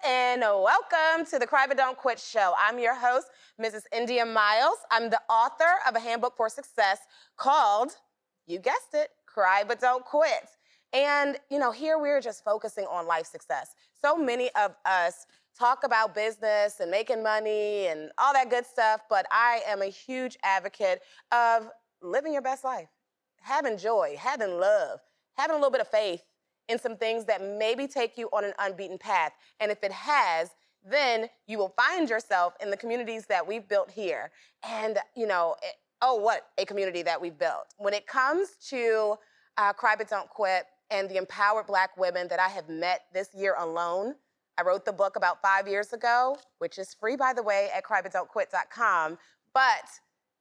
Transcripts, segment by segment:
and welcome to the Cry But Don't Quit show. I'm your host, Mrs. India Miles. I'm the author of a handbook for success called, you guessed it, Cry But Don't Quit. And, here we're just focusing on life success. So many of us talk about business and making money and all that good stuff, but I am a huge advocate of living your best life, having joy, having love, having a little bit of faith in some things that maybe take you on an unbeaten path. And if it has, then you will find yourself in the communities that we've built here. And, what a community that we've built. When it comes to Cry But Don't Quit and the empowered Black women that I have met this year alone, I wrote the book about 5 years ago, which is free, by the way, at crybutdon'tquit.com. But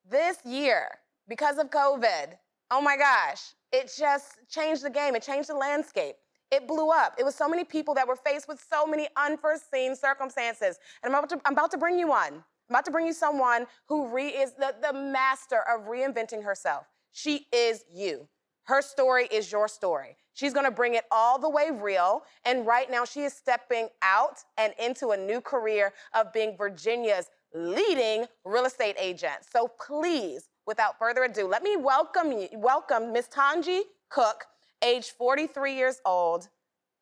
this year, because of COVID, oh my gosh, it just changed the game. It changed the landscape. It blew up. It was so many people that were faced with so many unforeseen circumstances. And I'm about to bring you one. I'm about to bring you someone who is the master of reinventing herself. She is you. Her story is your story. She's gonna bring it all the way real. And right now she is stepping out and into a new career of being Virginia's leading real estate agent. So please, without further ado, let me welcome Miss Tonji Cooke, age 43 years old,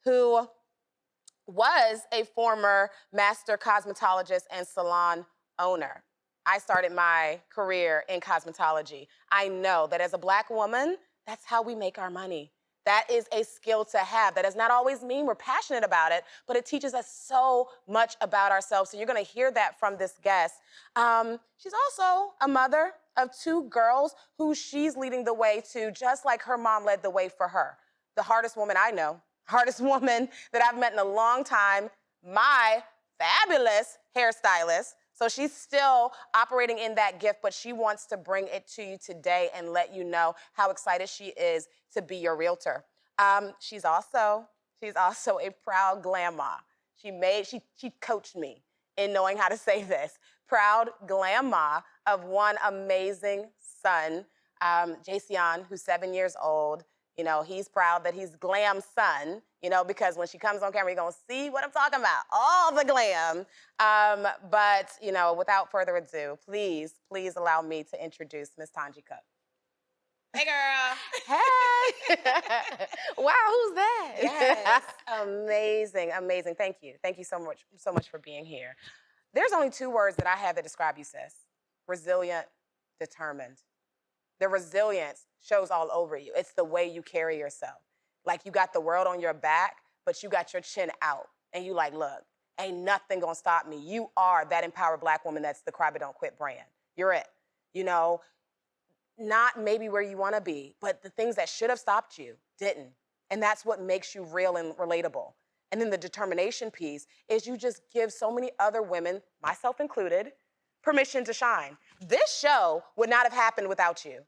who was a former master cosmetologist and salon owner. I started my career in cosmetology. I know that as a Black woman, that's how we make our money. That is a skill to have. That does not always mean we're passionate about it, but it teaches us so much about ourselves. So you're gonna hear that from this guest. She's also a mother of 2 girls who she's leading the way to, just like her mom led the way for her. The hardest woman I know, hardest woman that I've met in a long time, my fabulous hairstylist. So she's still operating in that gift, but she wants to bring it to you today and let you know how excited she is to be your realtor. She's also a proud grandma. She coached me in knowing how to say this. Proud grandma of one amazing son, Jason, who's 7 years old. He's proud that he's Glam's son, because when she comes on camera, you're gonna see what I'm talking about, all the glam. But without further ado, please allow me to introduce Miss Tonji Cooke. Hey, girl. Hey. Wow, who's that? Yes. Amazing. Thank you so much for being here. There's only 2 words that I have that describe you, sis. Resilient, determined. The resilience shows all over you. It's the way you carry yourself. Like you got the world on your back, but you got your chin out. And you like, look, ain't nothing gonna stop me. You are that empowered Black woman that's the Cry But Don't Quit brand. You're it. Not maybe where you wanna be, but the things that should have stopped you didn't. And that's what makes you real and relatable. And then the determination piece is you just give so many other women, myself included, permission to shine. This show would not have happened without you.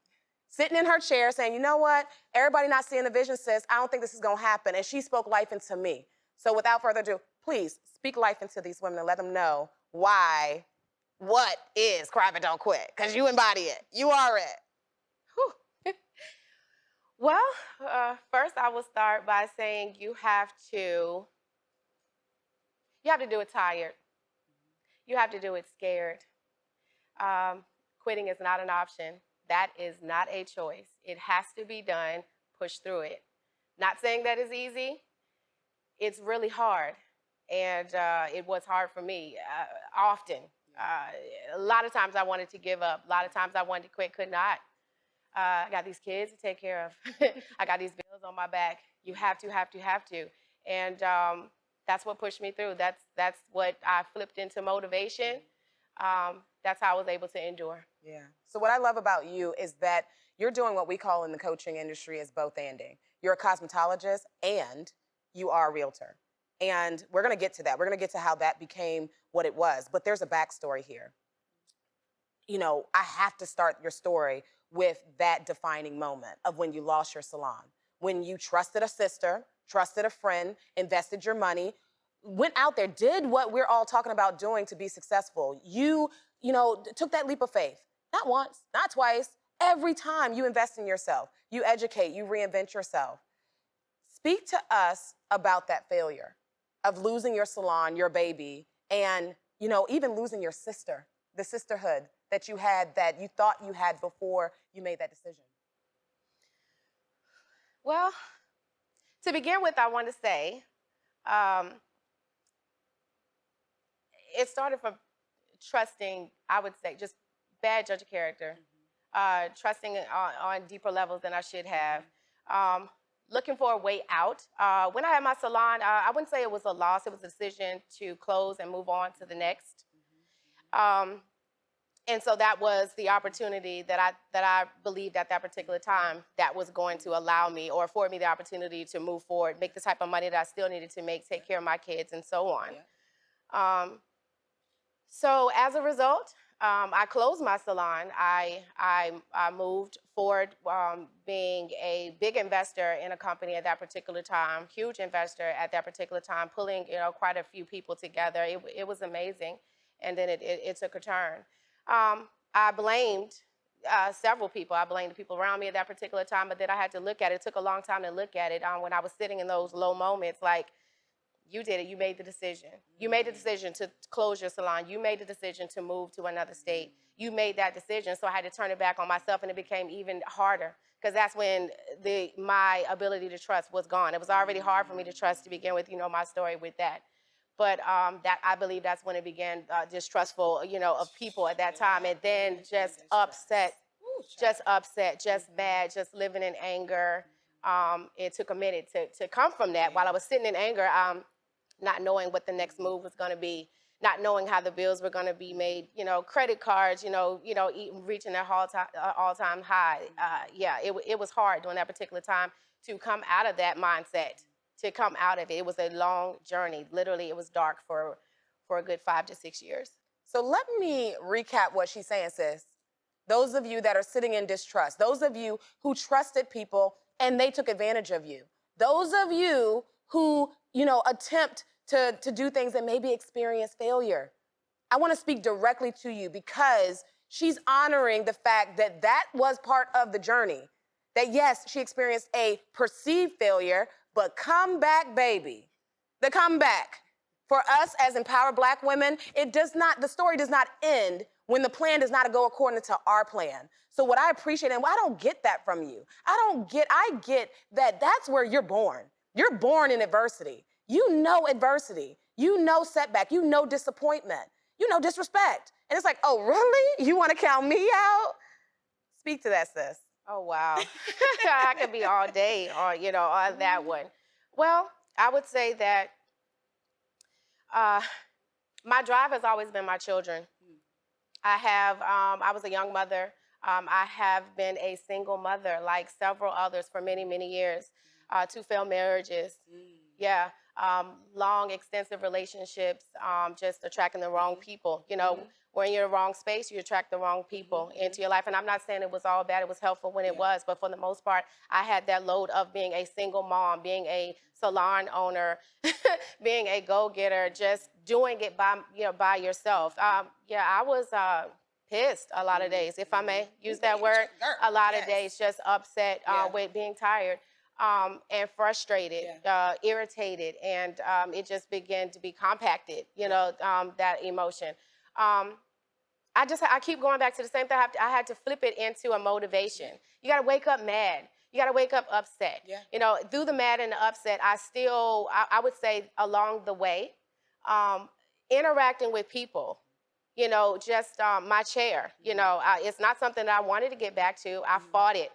Sitting in her chair saying, you know what, everybody not seeing the vision, sis, I don't think this is gonna happen. And she spoke life into me. So without further ado, please speak life into these women and let them know what is Cry But Don't Quit, because you embody it, you are it. Well, first I will start by saying you have to do it tired. You have to do it scared. Quitting is not an option. That is not a choice. It has to be done. Push through it. Not saying that is easy. It's really hard. And it was hard for me often. A lot of times I wanted to give up. A lot of times I wanted to quit, could not. I got these kids to take care of. I got these bills on my back. You have to. And that's what pushed me through. That's what I flipped into motivation. That's how I was able to endure. Yeah. So what I love about you is that you're doing what we call in the coaching industry as both anding. You're a cosmetologist and you are a realtor. And we're gonna get to that. We're gonna get to how that became what it was. But there's a backstory here. I have to start your story with that defining moment of when you lost your salon, when you trusted a sister, trusted a friend, invested your money, went out there, did what we're all talking about doing to be successful. You took that leap of faith. Not once, not twice. Every time you invest in yourself, you educate, you reinvent yourself. Speak to us about that failure, of losing your salon, your baby, and, you know, even losing your sister, the sisterhood that you had that you thought you had before you made that decision? Well, to begin with, I want to say um, it started from trusting, I would say, just bad judge of character, trusting on deeper levels than I should have, looking for a way out. When I had my salon, I wouldn't say it was a loss. It was a decision to close and move on to the next. And so that was the opportunity that I believed at that particular time that was going to allow me or afford me the opportunity to move forward, make the type of money that I still needed to make, take care of my kids, and so on. So as a result, I closed my salon. I moved forward being a big investor in a company at that particular time, huge investor at that particular time, pulling quite a few people together. It was amazing, and then it took a turn. I blamed several people. I blamed the people around me at that particular time, but then I had to look at it. It took a long time to look at it when I was sitting in those low moments, like, you did it. You made the decision. You made the decision to close your salon. You made the decision to move to another state. You made that decision, so I had to turn it back on myself, and it became even harder because that's when my ability to trust was gone. It was already hard for me to trust to begin with, my story with that. But that I believe that's when it began distrustful, of people at that time, and then just upset, just bad, just living in anger. It took a minute to come from that. While I was sitting in anger, not knowing what the next move was going to be, not knowing how the bills were going to be made, credit cards, reaching their all-time high. It was hard during that particular time to come out of that mindset, to come out of it. It was a long journey. Literally, it was dark for a good 5 to 6 years. So let me recap what she's saying, sis. Those of you that are sitting in distrust, those of you who trusted people and they took advantage of you, those of you who, attempt to do things and maybe experience failure. I want to speak directly to you because she's honoring the fact that that was part of the journey. That yes, she experienced a perceived failure, but come back, baby. The comeback. For us as empowered Black women, the story does not end when the plan does not go according to our plan. So what I appreciate, and I don't get that from you. I get that that's where you're born. You're born in adversity. You know adversity. You know setback. You know disappointment. You know disrespect. And it's like, oh, really? You want to count me out? Speak to that, sis. Oh, wow. I could be all day on that one. Well, I would say that my drive has always been my children. I was a young mother. I have been a single mother, like several others, for many, many years. 2 failed marriages. Yeah. Long, extensive relationships, just attracting the wrong people. When you're in the wrong space, you attract the wrong people into your life. And I'm not saying it was all bad. It was helpful when it was. But for the most part, I had that load of being a single mom, being a salon owner, being a go-getter, just doing it by yourself. I was pissed a lot of days, if I may use that word. A lot of days just upset with being tired. And frustrated, irritated, and it just began to be compacted, that emotion. I keep going back to the same thing. I had to flip it into a motivation. You got to wake up mad. You got to wake up upset. Through the mad and the upset, I would say along the way, interacting with people, just my chair, it's not something that I wanted to get back to. I fought it.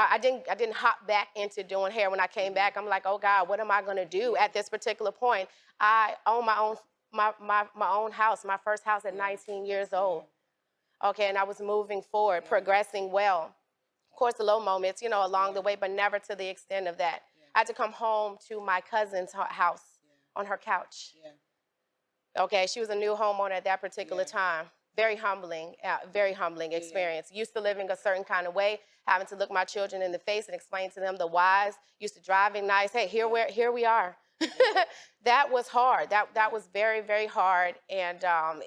I didn't hop back into doing hair. When I came back, I'm like, oh God, what am I gonna do at this particular point? I own my own house, my first house at 19 years old. Okay, and I was moving forward, progressing well. Of course, the low moments, along the way, but never to the extent of that. I had to come home to my cousin's house on her couch. Okay, she was a new homeowner at that particular time. Very humbling experience. Used to living a certain kind of way, having to look my children in the face and explain to them the whys. Used to driving nice. Hey, here we are. That was hard. That was very, very hard, and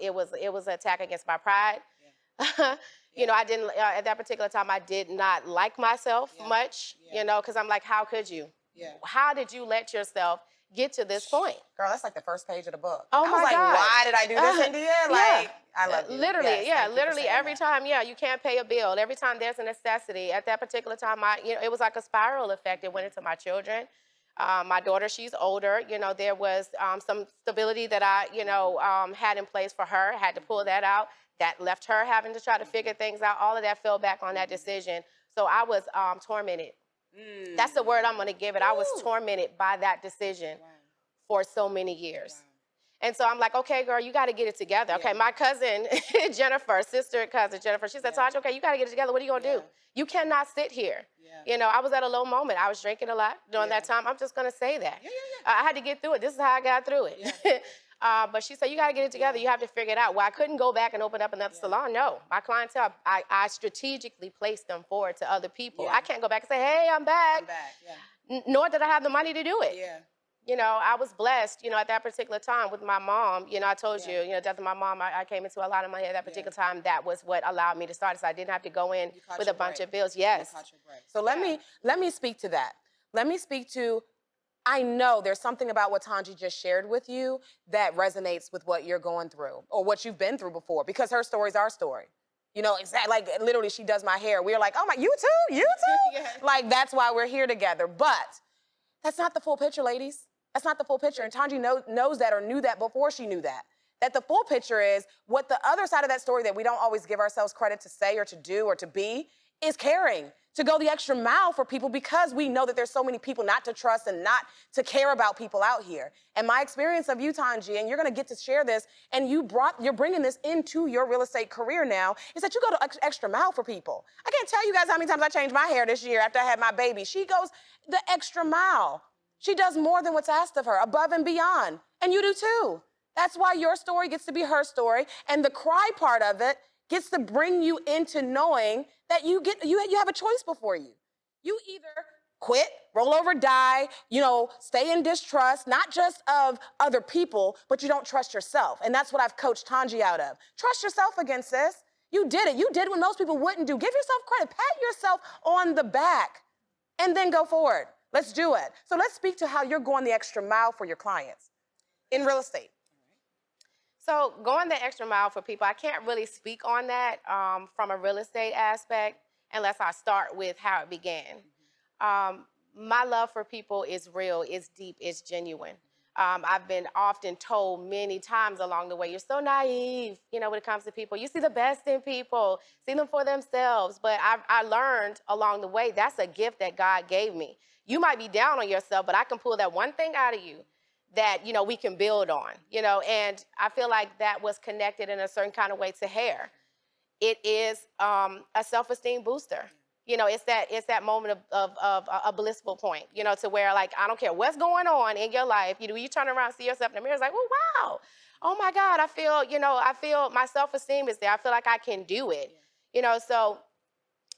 it was an attack against my pride. I didn't at that particular time. I did not like myself much. Because I'm like, how could you? How did you let yourself get to this point. Girl, that's like the first page of the book. Oh I was my like, God. why did I do this, India? Like, I love you. Literally, Yes, yeah, thank you for literally saying every that. time, you can't pay a bill. Every time there's a necessity. At that particular time, it was like a spiral effect. It went into my children. My daughter, she's older. There was some stability that I, had in place for her. Had to pull that out. That left her having to try to figure things out. All of that fell back on that decision. So I was tormented. That's the word I'm going to give it. I was tormented by that decision for so many years. And so I'm like, okay, girl, you got to get it together. Okay, my cousin, Jennifer, sister cousin Jennifer, she said, Tonji, okay, you got to get it together. What are you going to do? You cannot sit here. I was at a low moment. I was drinking a lot during that time. I'm just going to say that. I had to get through it. This is how I got through it. But she said, you got to get it together. You have to figure it out. Well, I couldn't go back and open up another salon. No, my clientele, I strategically placed them forward to other people. I can't go back and say, hey, I'm back. Nor did I have the money to do it. I was blessed, at that particular time with my mom. I told you, death of my mom, I came into a lot of money at that particular time. That was what allowed me to start. So I didn't have to go in with a bunch of bills. Yes. So let me speak to that. Let me speak to, I know there's something about what Tonji just shared with you that resonates with what you're going through or what you've been through before, because her story's our story. Exactly, like literally she does my hair. We're like, oh my, you too? Like, that's why we're here together. But that's not the full picture, ladies. That's not the full picture. And Tonji knows that, or knew that before she knew that. That the full picture is what the other side of that story that we don't always give ourselves credit to say or to do or to be is caring, to go the extra mile for people, because we know that there's so many people not to trust and not to care about people out here. And my experience of you, Tonji, and you're gonna get to share this, and you're bringing this into your real estate career now, is that you go the extra mile for people. I can't tell you guys how many times I changed my hair this year after I had my baby. She goes the extra mile. She does more than what's asked of her, above and beyond. And you do too. That's why your story gets to be her story. And the cry part of it gets to bring you into knowing that you have a choice before you. You either quit, roll over, die, stay in distrust, not just of other people, but you don't trust yourself. And that's what I've coached Tonji out of. Trust yourself again, sis. You did it. You did what most people wouldn't do. Give yourself credit. Pat yourself on the back and then go forward. Let's do it. So let's speak to how you're going the extra mile for your clients in real estate. So going the extra mile for people, I can't really speak on that from a real estate aspect unless I start with how it began. My love for people is real, it's deep, it's genuine. I've been often told many times along the way, you're so naive, when it comes to people. You see the best in people, see them for themselves. But I learned along the way, that's a gift that God gave me. You might be down on yourself, but I can pull that one thing out of you that, we can build on, and I feel like that was connected in a certain kind of way to hair. It is a self-esteem booster. It's that moment of a blissful point, to where, like, I don't care what's going on in your life. You turn around, see yourself in the mirror, it's like, oh, wow. Oh my God, I feel my self-esteem is there. I feel like I can do it. So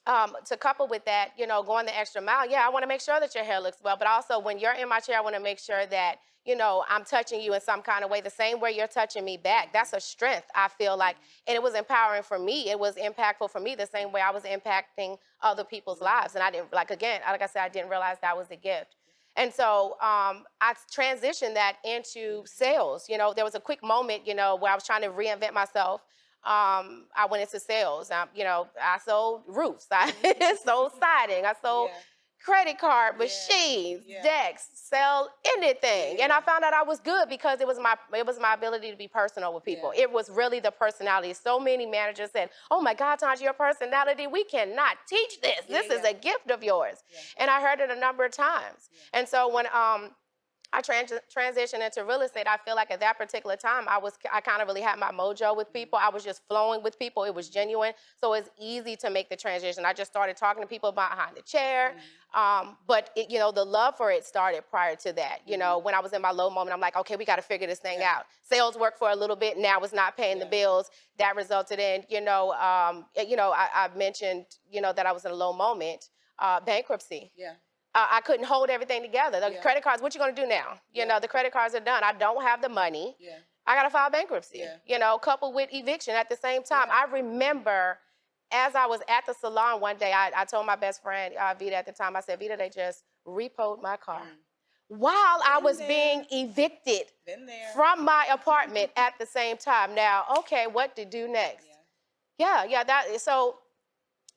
to couple with that, going the extra mile, I want to make sure that your hair looks well, but also when you're in my chair, I want to make sure that, I'm touching you in some kind of way, the same way you're touching me back. That's a strength, I feel like. And it was empowering for me. It was impactful for me the same way I was impacting other people's lives. And I didn't, like I said, I didn't realize that was a gift. And so I transitioned that into sales. There was a quick moment, where I was trying to reinvent myself. I went into sales. I sold roofs. I sold siding. I sold credit card machines, decks, sell anything. And I found out I was good because it was my ability to be personal with people. It was really the personality. So many managers said, oh my God, Tonji, your personality, we cannot teach this. This is a gift of yours. And I heard it a number of times. And so when I transitioned into real estate, I feel like at that particular time, I kind of really had my mojo with people. I was just flowing with people. It was genuine. So it's easy to make the transition. I just started talking to people behind the chair. But the love for it started prior to that. When I was in my low moment, I'm like, okay, we got to figure this thing out. Sales worked for a little bit. Now it's not paying the bills. That resulted in, I mentioned, that I was in a low moment, bankruptcy. I couldn't hold everything together. The credit cards, what you gonna do now? The credit cards are done. I don't have the money. I gotta file bankruptcy. Coupled with eviction at the same time. I remember as I was at the salon one day, I told my best friend, Vita at the time, I said, Vita, they just repoed my car. while I was there. being evicted Been there. from my apartment at the same time. Now, okay, what to do next? So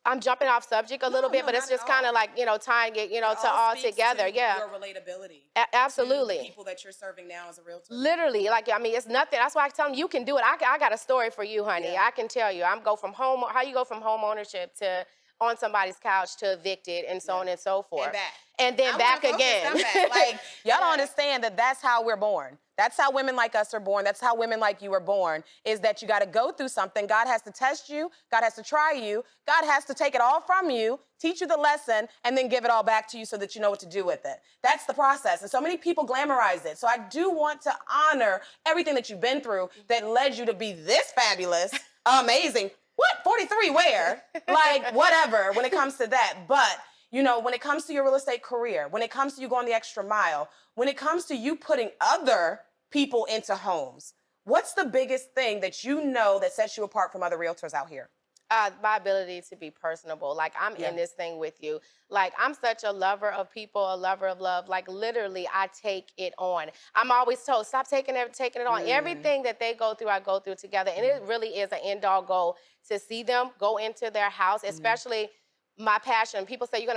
I'm jumping off subject a little bit, but it's just kind of like, tying it, to all together. Your relatability. Absolutely. To the people that you're serving now as a realtor. Literally, it's nothing. That's why I tell them you can do it. I got a story for you, honey. Yeah. I can tell you. How you go from home ownership to on somebody's couch to evicted and so on and so forth. And back. And then back again. Like, y'all don't understand that that's how we're born. That's how women like us are born. That's how women like you are born, is that you got to go through something. God has to test you. God has to try you. God has to take it all from you, teach you the lesson, and then give it all back to you so that you know what to do with it. That's the process. And so many people glamorize it. So I do want to honor everything that you've been through that led you to be this fabulous, amazing. What? 43 where? Like, whatever, when it comes to that. But, when it comes to your real estate career, when it comes to you going the extra mile, when it comes to you putting other people into homes, what's the biggest thing that that sets you apart from other realtors out here? My ability to be personable. Like, I'm in this thing with you. Like, I'm such a lover of people, a lover of love. Like, literally, I take it on. I'm always told, stop taking it on. Everything that they go through, I go through together. And it really is an end-all goal to see them go into their house, especially my passion. People say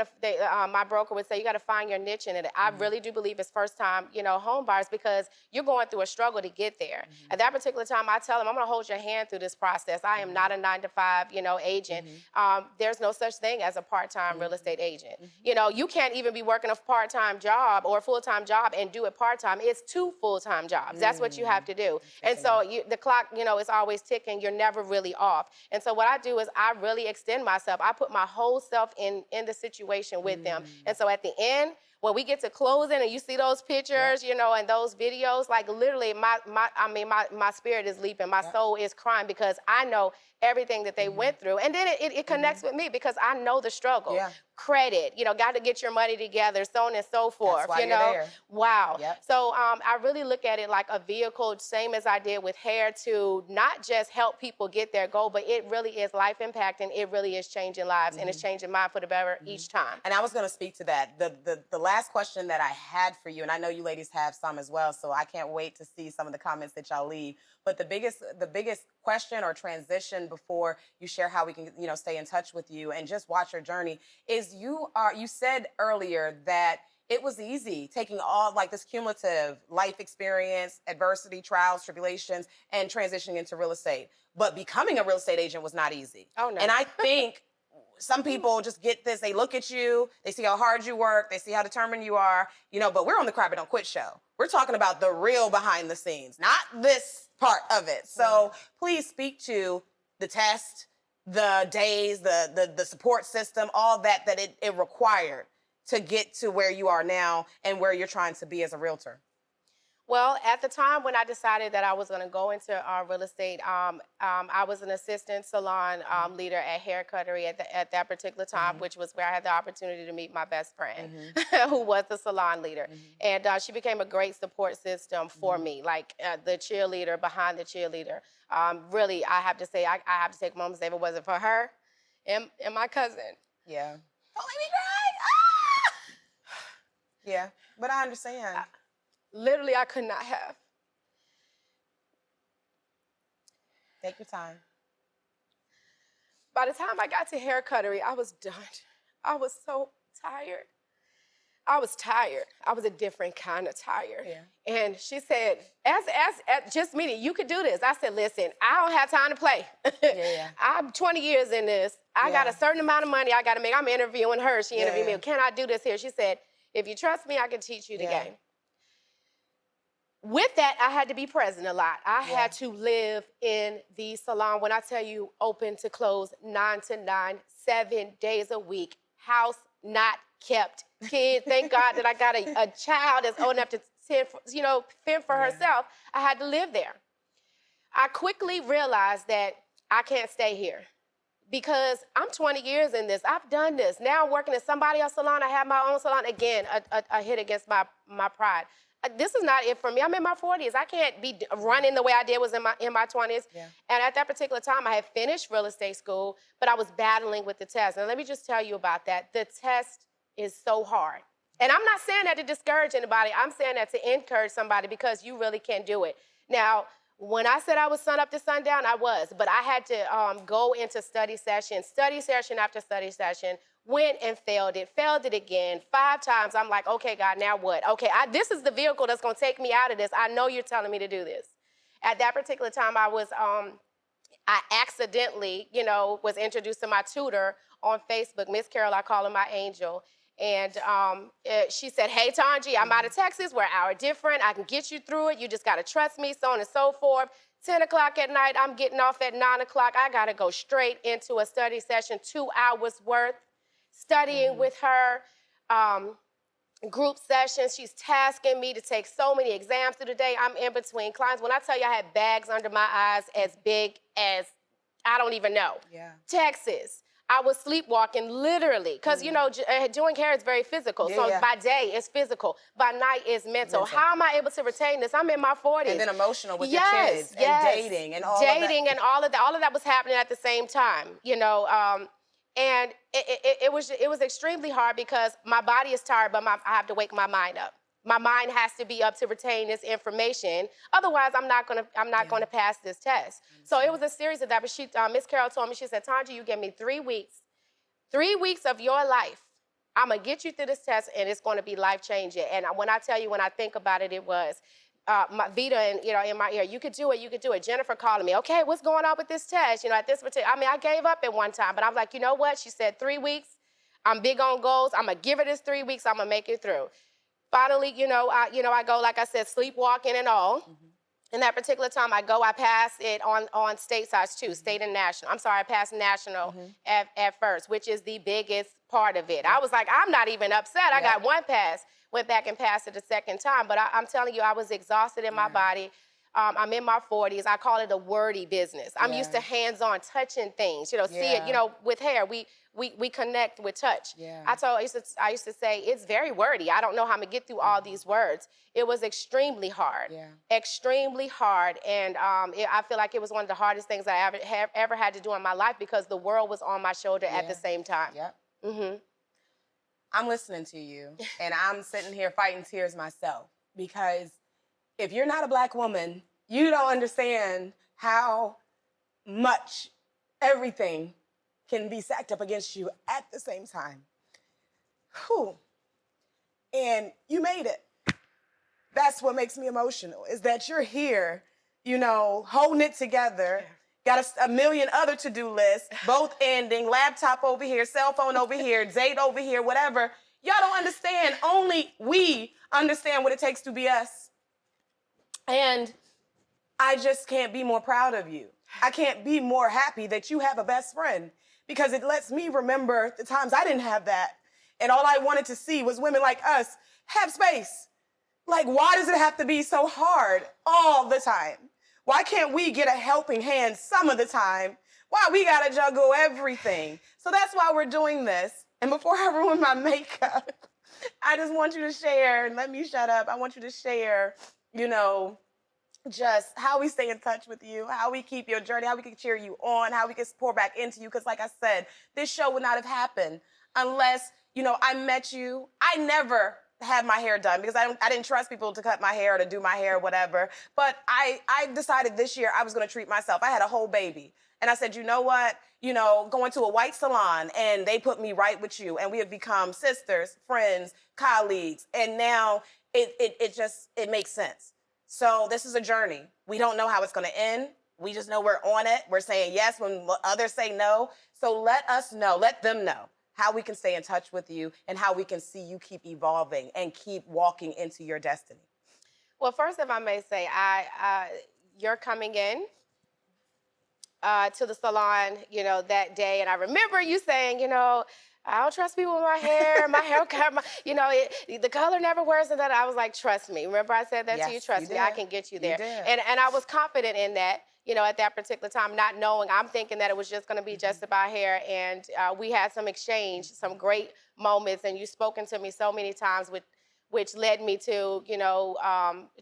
my broker would say you got to find your niche in it. I really do believe it's first time, home buyers, because you're going through a struggle to get there. At that particular time, I tell them, I'm going to hold your hand through this process. I am not a 9-to-5, agent. There's no such thing as a part-time real estate agent. You can't even be working a part-time job or a full-time job and do it part-time. It's 2 full-time jobs. That's what you have to do. And so the clock, is always ticking. You're never really off. And so what I do is I really extend myself. I put my whole self in the situation with them. And so at the end, when we get to closing and you see those pictures, and those videos, like literally my spirit is leaping, my soul is crying, because I know everything that they went through. And then it connects with me because I know the struggle. Credit, got to get your money together, so on and so forth. That's why you're there. Wow. So I really look at it like a vehicle, same as I did with hair, to not just help people get their goal, but it really is life impacting. It really is changing lives, and it's changing mine for the better each time. And I was going to speak to that. The last question that I had for you, and I know you ladies have some as well, so I can't wait to see some of the comments that y'all leave. But the biggest question or transition before you share how we can, stay in touch with you and just watch your journey is you said earlier that it was easy taking all like this cumulative life experience, adversity, trials, tribulations, and transitioning into real estate. But becoming a real estate agent was not easy. Oh, no. And I think some people just get this, they look at you, they see how hard you work, they see how determined you are, but we're on the Cry But Don't Quit show. We're talking about the real behind the scenes, not this part of it. So please speak to the test, the days, the support system, all that it required to get to where you are now and where you're trying to be as a realtor. Well, at the time when I decided that I was going to go into real estate, I was an assistant salon leader at Hair Cuttery at that particular time, which was where I had the opportunity to meet my best friend, who was the salon leader. And she became a great support system for me, like the cheerleader behind the cheerleader. Really, I have to say, I have to take a moment and say, if it wasn't for her and my cousin. Yeah. Don't let me cry. Ah! Yeah, but I understand. Literally, I could not have. Take your time. By the time I got to Hair Cuttery, I was done. I was so tired. I was tired. I was a different kind of tired. Yeah. And she said, as just meeting, you could do this. I said, listen, I don't have time to play. I'm 20 years in this. I got a certain amount of money I got to make. I'm interviewing her. She interviewed me. Can I do this here? She said, if you trust me, I can teach you the game. With that, I had to be present a lot. I had to live in the salon. When I tell you open to close, 9 to 9, 7 days a week, house not kept. Kid, thank God that I got a child that's old enough to fend for herself. I had to live there. I quickly realized that I can't stay here because I'm 20 years in this. I've done this. Now I'm working at somebody else's salon. I have my own salon. Again, a hit against my pride. This is not it for me. I'm in my 40s. I can't be running the way I did was in my 20s. And at that particular time, I had finished real estate school, but I was battling with the test. And let me just tell you about that. The test is so hard. And I'm not saying that to discourage anybody. I'm saying that to encourage somebody because you really can do it. Now, when I said I was sun up to sundown, I was. But I had to go into study session after study session, went and failed it again 5 times. I'm like, okay, God, now what? Okay, this is the vehicle that's going to take me out of this. I know you're telling me to do this. At that particular time, I accidentally, was introduced to my tutor on Facebook, Miss Carol. I call her my angel. And she said, hey, Tonji, I'm out of Texas. We're an hour different. I can get you through it. You just got to trust me, so on and so forth. 10 o'clock at night, I'm getting off at 9 o'clock. I got to go straight into a study session, 2 hours worth, studying with her. Group sessions. She's tasking me to take so many exams through the day. I'm in between clients. When I tell you I had bags under my eyes as big as, I don't even know. Yeah. Texas. I was sleepwalking literally because, doing hair is very physical. So by day, it's physical. By night, it's mental. How am I able to retain this? I'm in my 40s. And then emotional with your kids and dating and all of that. Dating and all of that. All of that was happening at the same time, and it was extremely hard because my body is tired, but I have to wake my mind up. My mind has to be up to retain this information. Otherwise, I'm not gonna pass this test. So it was a series of that. But Miss Carol told me, she said, Tonji, you give me 3 weeks. 3 weeks of your life. I'm gonna get you through this test, and it's gonna be life changing. And when I tell you, when I think about it, it was. My Vita and in my ear, you could do it. Jennifer calling me, okay, what's going on with this test? At this particular, I gave up at one time, but I was like, you know what? She said 3 weeks. I'm big on goals. I'm gonna give her this 3 weeks. I'm gonna make it through. Finally, I go, like I said, sleepwalking and all. In that particular time, I pass it on state sides too, state and national. I'm sorry, I passed national at first, which is the biggest part of it. I was like, I'm not even upset. I got 1 pass. Went back and passed it a second time. But I'm telling you, I was exhausted in my body. I'm in my 40s. I call it a wordy business. I'm used to hands-on touching things. See it. With hair, we connect with touch. Yeah. I used to say it's very wordy. I don't know how I'm gonna get through all these words. It was extremely hard. Extremely hard. And I feel like it was one of the hardest things I ever had to do in my life because the world was on my shoulder at the same time. I'm listening to you, and I'm sitting here fighting tears myself because if you're not a Black woman, you don't understand how much everything can be stacked up against you at the same time. Whew. And you made it. That's what makes me emotional, is that you're here, holding it together. Got a million other to-do lists, both ending, laptop over here, cell phone over here, date over here, whatever. Y'all don't understand. Only we understand what it takes to be us. And I just can't be more proud of you. I can't be more happy that you have a best friend because it lets me remember the times I didn't have that. And all I wanted to see was women like us have space. Like, why does it have to be so hard all the time? Why can't we get a helping hand some of the time? Why we gotta juggle everything? So that's why we're doing this. And before I ruin my makeup, I just want you to share, and let me shut up. I want you to share, just how we stay in touch with you, how we keep your journey, how we can cheer you on, how we can pour back into you. Because like I said, this show would not have happened unless, I met you. I never had my hair done because I didn't trust people to cut my hair or to do my hair or whatever. But I decided this year I was going to treat myself. I had a whole baby. And I said, you know what? Going to a white salon, and they put me right with you. And we have become sisters, friends, colleagues. And now it makes sense. So this is a journey. We don't know how it's going to end. We just know we're on it. We're saying yes when others say no. So let us know, let them know how we can stay in touch with you and how we can see you keep evolving and keep walking into your destiny. Well, first, if I may say, you're coming in to the salon, that day. And I remember you saying, I don't trust people with my hair, my haircut, the color never wears and that. I was like, trust me. Remember I said that to you? Trust me, I can get you there. And I was confident in that, at that particular time, not knowing, I'm thinking that it was just going to be just about hair. And we had some exchange, some great moments. And you've spoken to me so many times which led me to,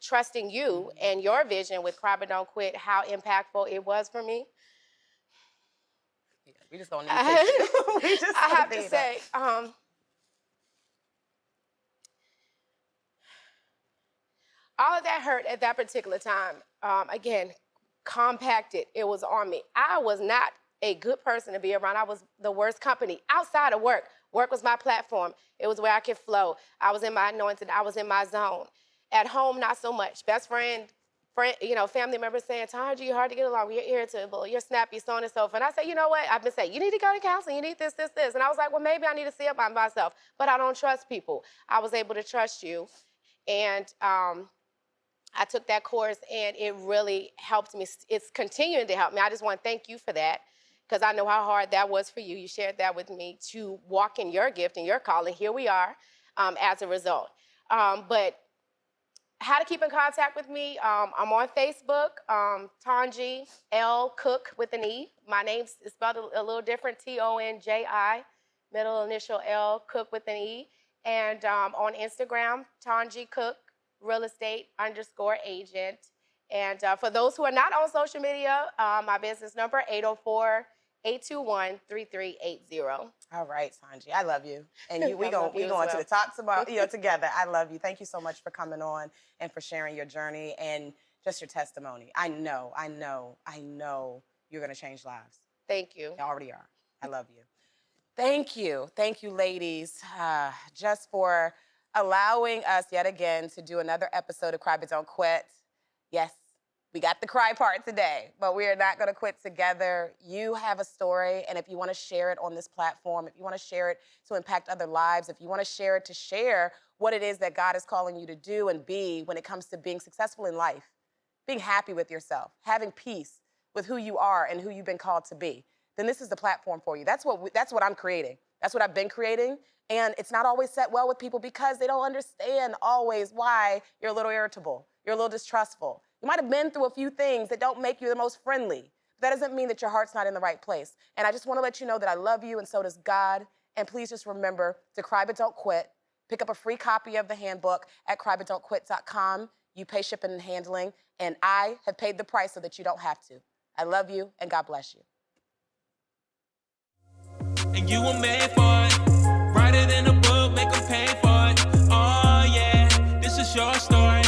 trusting you and your vision with Cry But Don't Quit, how impactful it was for me. We just don't need to. I have to say, All of that hurt at that particular time. Again, compacted, it was on me. I was not a good person to be around. I was the worst company outside of work. Work was my platform. It was where I could flow. I was in my anointing. I was in my zone. At home, not so much. Best friend, family members saying, Tonji, you're hard to get along. You're irritable. You're snappy, so on and so forth. And I said, you know what? I've been saying, you need to go to counseling. You need this, this, this. And I was like, well, maybe I need to see about myself. But I don't trust people. I was able to trust you. And I took that course, and it really helped me. It's continuing to help me. I just want to thank you for that, because I know how hard that was for you. You shared that with me to walk in your gift and your calling. Here we are as a result. But how to keep in contact with me, I'm on Facebook, Tonji L. Cooke with an E. My name is spelled a little different, Tonji, middle initial L, Cooke with an E. And on Instagram, Tonji Cooke, real estate _agent. And for those who are not on social media, my business number, 804-821-3380. All right, Tonji, I love you. And we going well. to the top tomorrow, together. I love you. Thank you so much for coming on and for sharing your journey and just your testimony. I know you're going to change lives. Thank you. You already are. I love you. Thank you, ladies, just for allowing us yet again to do another episode of Cry But Don't Quit. Yes, we got the cry part today, but we are not going to quit together. You have a story, and if you want to share it on this platform, if you want to share it to impact other lives, if you want to share it to share what it is that God is calling you to do and be when it comes to being successful in life, being happy with yourself, having peace with who you are and who you've been called to be, then this is the platform for you. That's what I'm creating. That's what I've been creating. And it's not always set well with people because they don't understand always why you're a little irritable. You're a little distrustful. You might have been through a few things that don't make you the most friendly. But that doesn't mean that your heart's not in the right place. And I just want to let you know that I love you, and so does God. And please just remember to cry but don't quit. Pick up a free copy of the handbook at crybutdon'tquit.com. You pay shipping and handling, and I have paid the price so that you don't have to. I love you, and God bless you. And you were made for it. Write it in a book, make them pay for it. Oh yeah, this is your story.